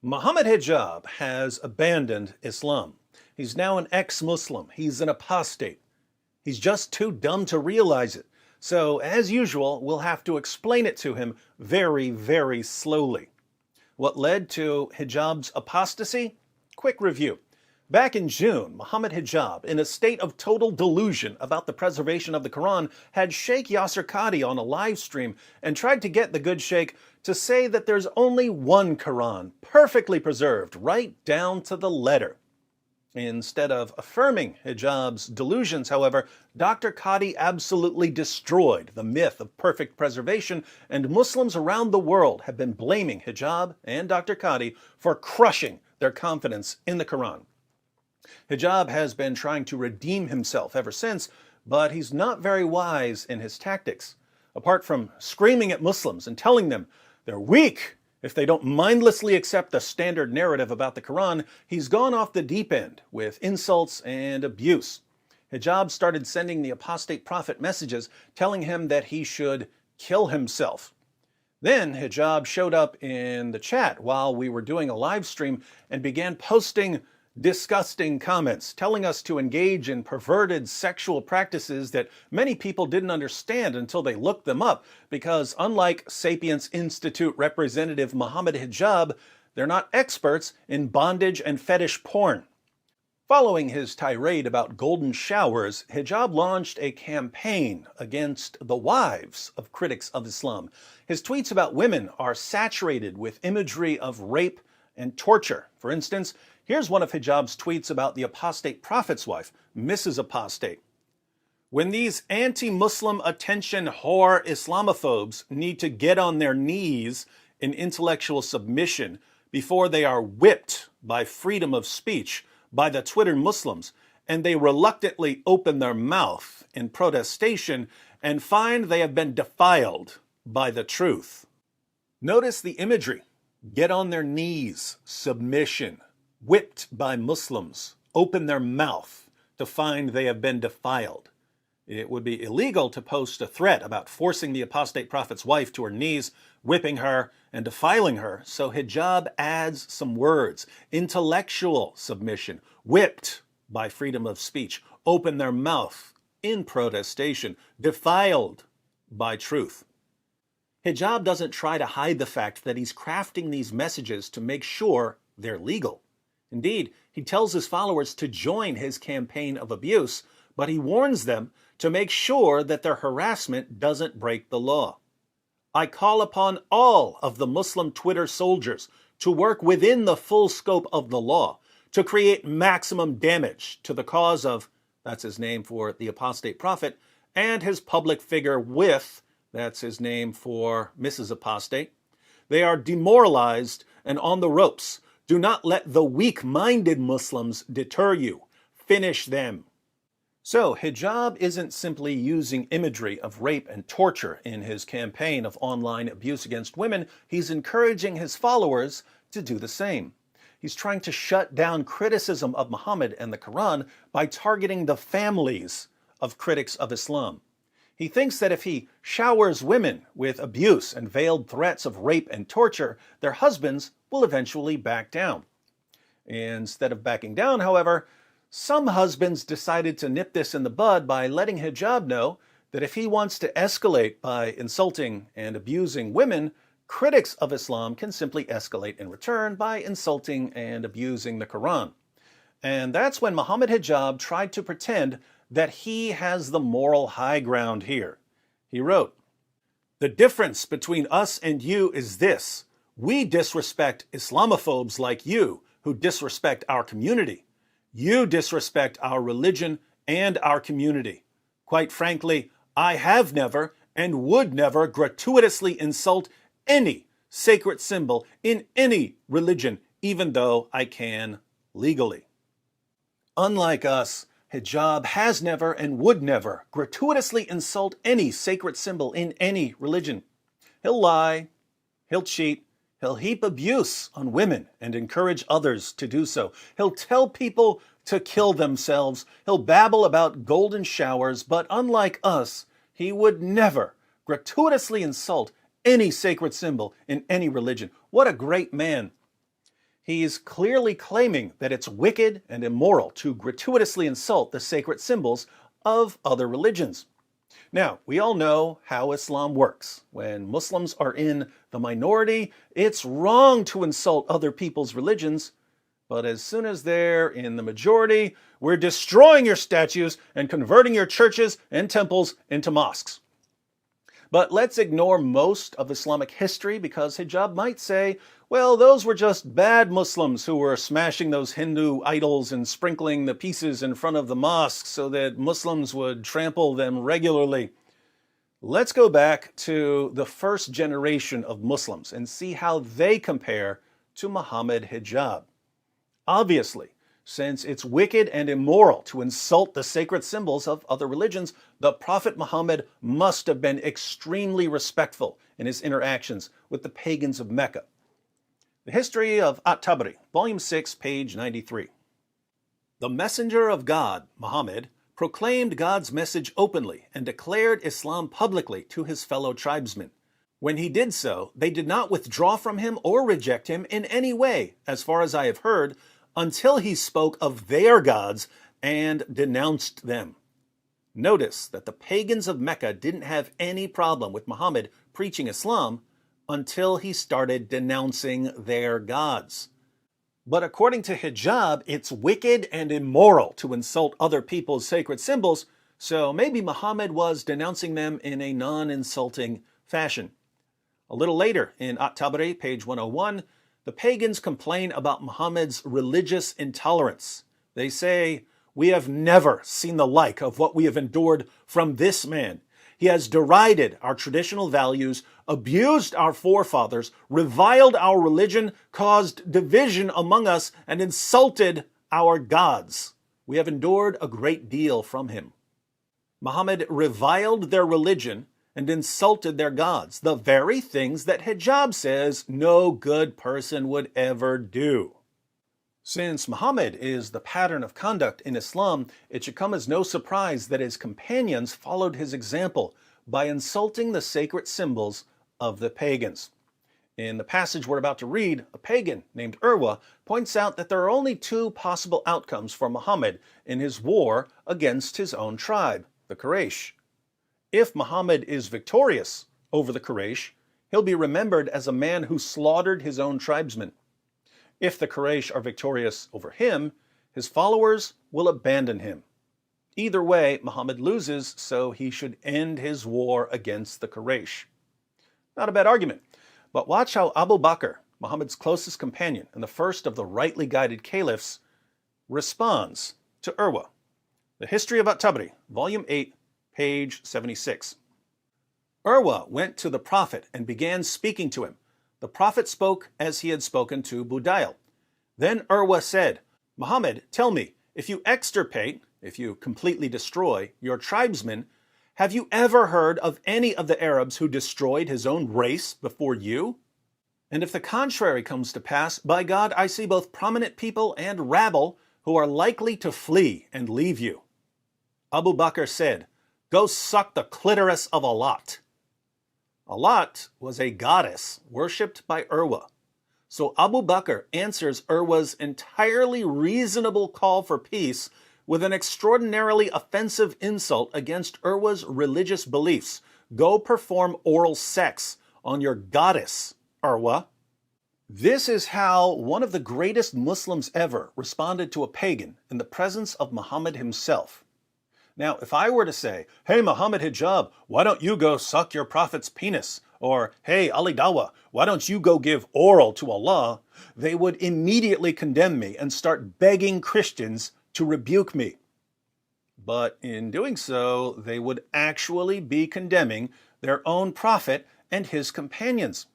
Mohammed Hijab has abandoned Islam. He's now an ex-Muslim. He's an apostate. He's just too dumb to realize it. So, as usual, we'll have to explain it to him very, very slowly. What led to Hijab's apostasy? Quick review. Back in June, Mohammed Hijab, in a state of total delusion about the preservation of the Quran, had Sheikh Yasser Qadi on a live stream and tried to get the good sheikh to say that there's only one Quran, perfectly preserved, right down to the letter. Instead of affirming Hijab's delusions, however, Dr. Qadi absolutely destroyed the myth of perfect preservation, and Muslims around the world have been blaming Hijab and Dr. Qadi for crushing their confidence in the Quran. Hijab has been trying to redeem himself ever since, but he's not very wise in his tactics. Apart from screaming at Muslims and telling them they're weak if they don't mindlessly accept the standard narrative about the Quran, he's gone off the deep end with insults and abuse. Hijab started sending the apostate prophet messages telling him that he should kill himself. Then Hijab showed up in the chat while we were doing a live stream and began posting disgusting comments, telling us to engage in perverted sexual practices that many people didn't understand until they looked them up, because unlike Sapiens Institute representative Mohammed Hijab, they're not experts in bondage and fetish porn. Following his tirade about golden showers, Hijab launched a campaign against the wives of critics of Islam. His tweets about women are saturated with imagery of rape and torture. For instance, here's one of Hijab's tweets about the apostate prophet's wife, Mrs. Apostate. When these anti-Muslim attention whore Islamophobes need to get on their knees in intellectual submission before they are whipped by freedom of speech by the Twitter Muslims, and they reluctantly open their mouth in protestation and find they have been defiled by the truth. Notice the imagery. Get on their knees, submission, whipped by Muslims, open their mouth to find they have been defiled. It would be illegal to post a threat about forcing the apostate prophet's wife to her knees, whipping her, and defiling her, so Hijab adds some words. Intellectual submission, whipped by freedom of speech, open their mouth in protestation, defiled by truth. Hijab doesn't try to hide the fact that he's crafting these messages to make sure they're legal. Indeed, he tells his followers to join his campaign of abuse, but he warns them to make sure that their harassment doesn't break the law. I call upon all of the Muslim Twitter soldiers to work within the full scope of the law to create maximum damage to the cause of, that's his name for the apostate prophet, and his public figure with, that's his name for Mrs. Apostate. They are demoralized and on the ropes. Do not let the weak-minded Muslims deter you. Finish them. So, Hijab isn't simply using imagery of rape and torture in his campaign of online abuse against women. He's encouraging his followers to do the same. He's trying to shut down criticism of Muhammad and the Quran by targeting the families of critics of Islam. He thinks that if he showers women with abuse and veiled threats of rape and torture, their husbands will eventually back down. Instead of backing down, however, some husbands decided to nip this in the bud by letting Hijab know that if he wants to escalate by insulting and abusing women, critics of Islam can simply escalate in return by insulting and abusing the Quran. And that's when Mohammed Hijab tried to pretend that he has the moral high ground here. He wrote, "The difference between us and you is this. We disrespect Islamophobes like you who disrespect our community. You disrespect our religion and our community. Quite frankly, I have never and would never gratuitously insult any sacred symbol in any religion, even though I can legally." Unlike us, Hijab has never and would never gratuitously insult any sacred symbol in any religion. He'll lie, he'll cheat, he'll heap abuse on women and encourage others to do so. He'll tell people to kill themselves. He'll babble about golden showers, but unlike us, he would never gratuitously insult any sacred symbol in any religion. What a great man. He's clearly claiming that it's wicked and immoral to gratuitously insult the sacred symbols of other religions. Now, we all know how Islam works. When Muslims are in the minority, it's wrong to insult other people's religions. But as soon as they're in the majority, we're destroying your statues and converting your churches and temples into mosques. But let's ignore most of Islamic history because hijab might say, well, those were just bad Muslims who were smashing those Hindu idols and sprinkling the pieces in front of the mosque so that Muslims would trample them regularly. Let's go back to the first generation of Muslims and see how they compare to Muhammad hijab. Obviously, since it's wicked and immoral to insult the sacred symbols of other religions, the Prophet Muhammad must have been extremely respectful in his interactions with the pagans of Mecca. The History of At-Tabari, Volume 6, page 93. The messenger of God, Muhammad, proclaimed God's message openly and declared Islam publicly to his fellow tribesmen. When he did so, they did not withdraw from him or reject him in any way, as far as I have heard, until he spoke of their gods and denounced them. Notice that the pagans of Mecca didn't have any problem with Muhammad preaching Islam until he started denouncing their gods. But according to hijab, it's wicked and immoral to insult other people's sacred symbols, so maybe Muhammad was denouncing them in a non-insulting fashion. A little later, in At-Tabari, page 101, the pagans complain about Muhammad's religious intolerance. They say, "We have never seen the like of what we have endured from this man. He has derided our traditional values, abused our forefathers, reviled our religion, caused division among us, and insulted our gods. We have endured a great deal from him." Muhammad reviled their religion and insulted their gods, the very things that hijab says no good person would ever do. Since Muhammad is the pattern of conduct in Islam, it should come as no surprise that his companions followed his example by insulting the sacred symbols of the pagans. In the passage we're about to read, a pagan named Urwa points out that there are only two possible outcomes for Muhammad in his war against his own tribe, the Quraysh. If Muhammad is victorious over the Quraysh, he'll be remembered as a man who slaughtered his own tribesmen. If the Quraysh are victorious over him, his followers will abandon him. Either way, Muhammad loses, so he should end his war against the Quraysh. Not a bad argument, but watch how Abu Bakr, Muhammad's closest companion and the first of the rightly guided caliphs, responds to Urwa. The History of At-Tabari, Volume 8, page 76. Urwa went to the Prophet and began speaking to him. The Prophet spoke as he had spoken to Budayl. Then Urwa said, "Muhammad, tell me, if you extirpate, if you completely destroy your tribesmen, have you ever heard of any of the Arabs who destroyed his own race before you? And if the contrary comes to pass, by God, I see both prominent people and rabble who are likely to flee and leave you." Abu Bakr said, "Go suck the clitoris of Alat." Alat was a goddess worshipped by Urwa. So Abu Bakr answers Urwa's entirely reasonable call for peace with an extraordinarily offensive insult against Urwa's religious beliefs. Go perform oral sex on your goddess, Urwa. This is how one of the greatest Muslims ever responded to a pagan in the presence of Muhammad himself. Now, if I were to say, "Hey, Muhammad hijab, why don't you go suck your prophet's penis?" Or, "Hey, Ali Dawah, why don't you go give oral to Allah?" they would immediately condemn me and start begging Christians to rebuke me. But in doing so, they would actually be condemning their own prophet and his companions.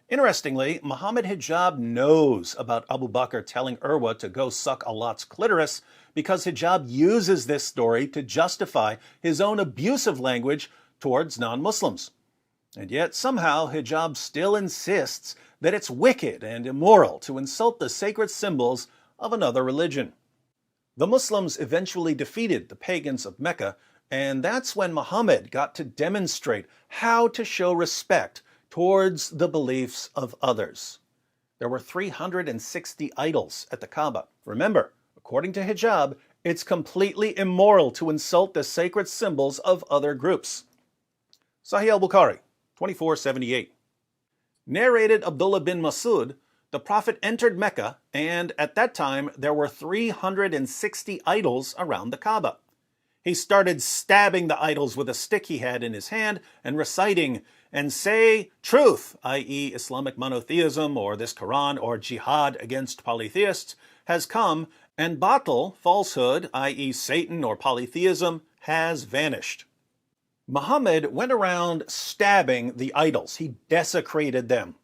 Interestingly, Muhammad hijab knows about Abu Bakr telling Urwa to go suck Alat's clitoris because hijab uses this story to justify his own abusive language towards non-Muslims. And yet somehow hijab still insists that it's wicked and immoral to insult the sacred symbols of another religion. The Muslims eventually defeated the pagans of Mecca, and that's when Muhammad got to demonstrate how to show respect towards the beliefs of others. there were 360 idols at the Kaaba. Remember, according to Hijab, it's completely immoral to insult the sacred symbols of other groups. Sahih al-Bukhari, 2478. Narrated Abdullah bin Masud, the Prophet entered Mecca, and at that time there were 360 idols around the Kaaba. He started stabbing the idols with a stick he had in his hand and reciting, "And say truth," i.e. Islamic monotheism or this Quran or jihad against polytheists, has come, and batil, falsehood, i.e. Satan or polytheism, has vanished. Muhammad went around stabbing the idols. He desecrated them.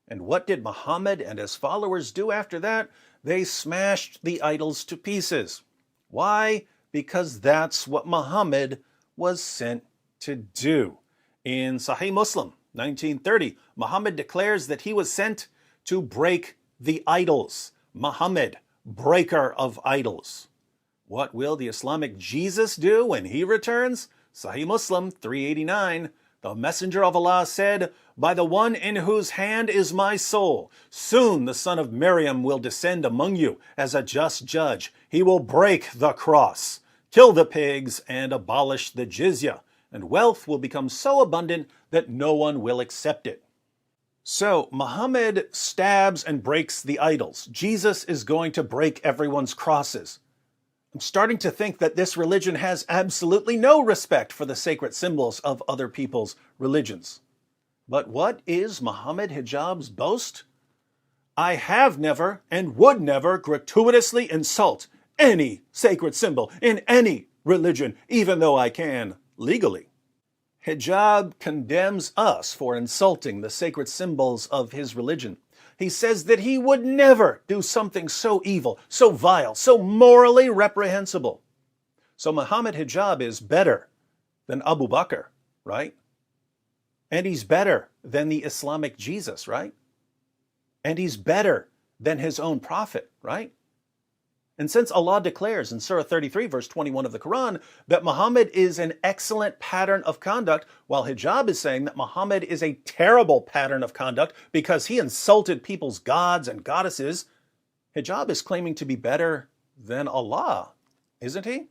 And what did Muhammad and his followers do after that? They smashed the idols to pieces. Why? Because that's what Muhammad was sent to do. In Sahih Muslim, 1930, Muhammad declares that he was sent to break the idols. Muhammad, breaker of idols. What will the Islamic Jesus do when he returns? Sahih Muslim 389, the Messenger of Allah said, "By the one in whose hand is my soul, soon the son of Maryam will descend among you as a just judge. He will break the cross, kill the pigs, and abolish the jizya, and wealth will become so abundant that no one will accept it." So Muhammad stabs and breaks the idols. Jesus is going to break everyone's crosses. I'm starting to think that this religion has absolutely no respect for the sacred symbols of other people's religions. But what is Muhammad Hijab's boast? "I have never and would never gratuitously insult any sacred symbol in any religion, even though I can legally." Hijab condemns us for insulting the sacred symbols of his religion. He says that he would never do something so evil, so vile, so morally reprehensible. So Muhammad Hijab is better than Abu Bakr, right? And he's better than the Islamic Jesus, right? And he's better than his own prophet, right? And since Allah declares in Surah 33, verse 21 of the Quran, that Muhammad is an excellent pattern of conduct, while Hijab is saying that Muhammad is a terrible pattern of conduct because he insulted people's gods and goddesses, Hijab is claiming to be better than Allah, isn't he?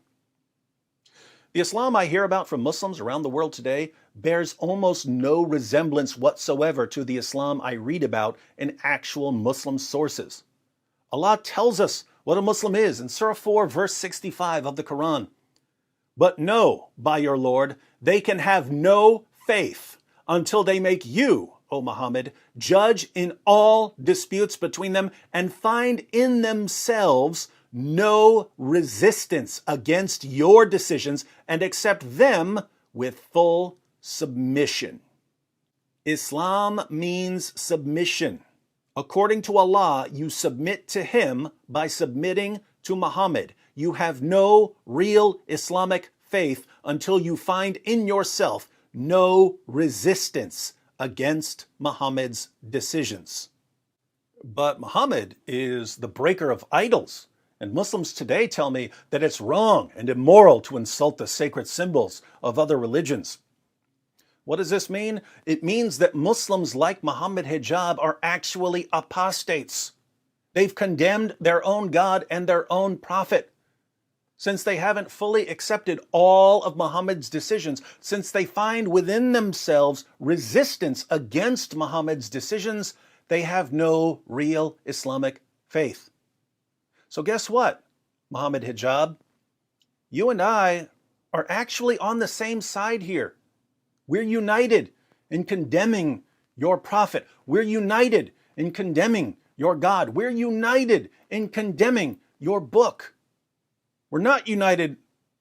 The Islam I hear about from Muslims around the world today bears almost no resemblance whatsoever to the Islam I read about in actual Muslim sources. Allah tells us what a Muslim is in Surah 4, verse 65 of the Quran. "But know, by your Lord, they can have no faith until they make you, O Muhammad, judge in all disputes between them and find in themselves no resistance against your decisions and accept them with full submission." Islam means submission. According to Allah, you submit to Him by submitting to Muhammad. You have no real Islamic faith until you find in yourself no resistance against Muhammad's decisions. But Muhammad is the breaker of idols, and Muslims today tell me that it's wrong and immoral to insult the sacred symbols of other religions. What does this mean? It means that Muslims like Muhammad Hijab are actually apostates. They've condemned their own God and their own prophet. Since they haven't fully accepted all of Muhammad's decisions, since they find within themselves resistance against Muhammad's decisions, they have no real Islamic faith. So guess what, Muhammad Hijab? You and I are actually on the same side here. We're united in condemning your prophet. We're united in condemning your God. We're united in condemning your book. We're not united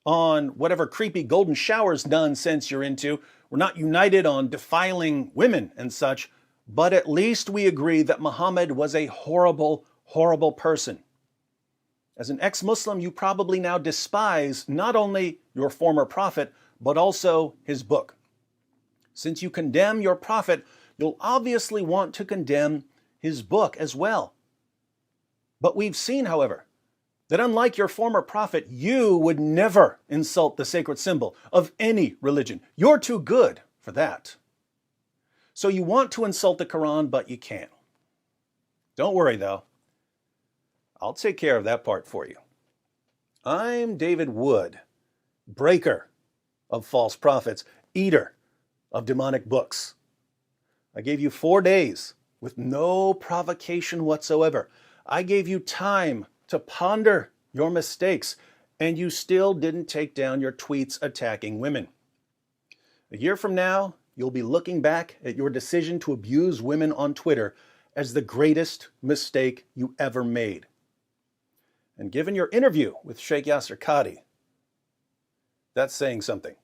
on whatever creepy golden showers nonsense you're into. We're not united on defiling women and such, but at least we agree that Muhammad was a horrible, horrible person. As an ex-Muslim, you probably now despise not only your former prophet, but also his book. Since you condemn your prophet, you'll obviously want to condemn his book as well. But we've seen, however, that unlike your former prophet, you would never insult the sacred symbol of any religion. You're too good for that. So you want to insult the Quran, but you can't. Don't worry, though. I'll take care of that part for you. I'm David Wood, breaker of false prophets, eater of demonic books. I gave you 4 days with no provocation whatsoever. I gave you time to ponder your mistakes, and you still didn't take down your tweets attacking women. A year from now, you'll be looking back at your decision to abuse women on Twitter as the greatest mistake you ever made. And given your interview with Sheikh Yasser Qadhi, that's saying something.